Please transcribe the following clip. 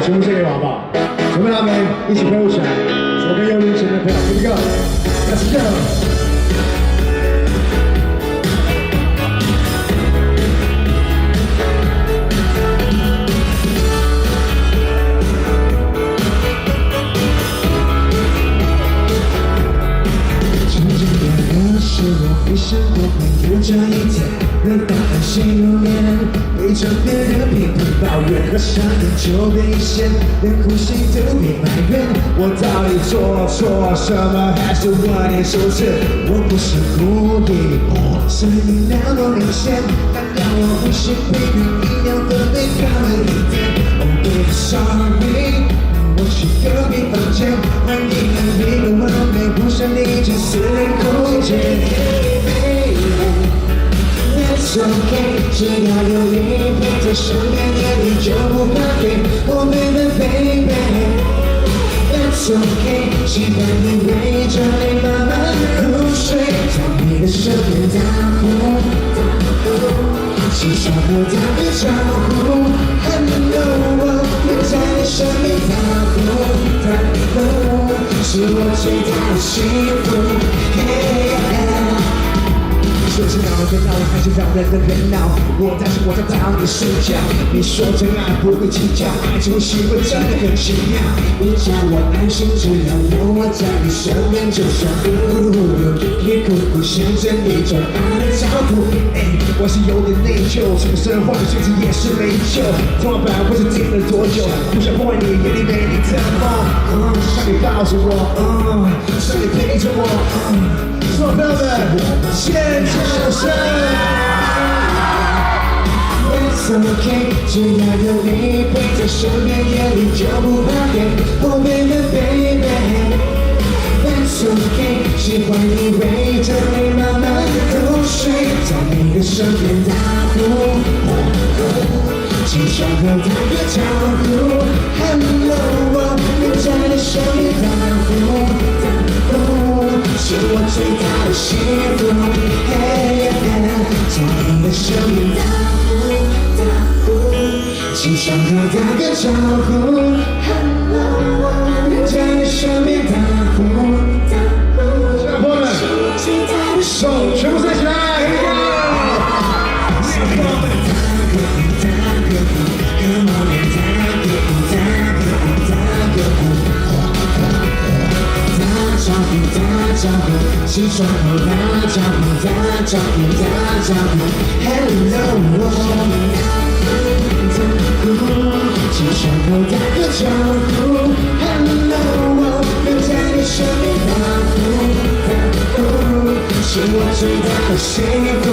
全部献给我好不好？准备他们一起飞舞起来，左边右边前面飞好，第一个，Let's go。 没想过会有这一天，能把爱情入眠，对着别人频频抱怨和伤人就被嫌，连呼吸都别埋怨。我到底做错什么，还是我念手指？我不是故意，声音那么明显，难道我不是被人一样分贝高了一点 ？Oh baby sorry。 我去隔壁房间，换一个一个完美，不想你进私人空间。That's okay， 只要有你陪在身边，眼里就不怕黑。Oh baby baby。That's okay， 喜欢你围着你慢慢入睡，在你的身边打呼，起床后打个招呼 ，Hello， 我在你身边打呼，是我最大的幸福。说是闹着闹，还是让人的热闹？但是我在当你视角。你说真爱不会计较，爱情习惯真的很奇妙。你叫我安心，只要有我在你身边，就算一哭哭想着你就爱的照顾。我是有点内疚，什么生活的最近也是没救。怎么办？我是听了多久？不想破坏你眼里美丽的梦。让你抱着我，让你陪着我。所有朋友们，现场声。It's okay， 只要有你陪在身边，眼里就不怕黑。Oh baby baby。That's okay， 喜欢你围着你慢慢入睡，在你的身边打呼，起床后打个招呼 ，Hello， 我在你身边打呼，是我最大的幸福。Hey， 在你的身边打呼，起床后打个招呼 ，Hello， 我在你身边打呼。 手全部站起来 起床后打招呼，打招呼，打招呼 ，Hello， 起床后打个招呼 ，Hello， 留在你身边打呼，是我最大的幸福。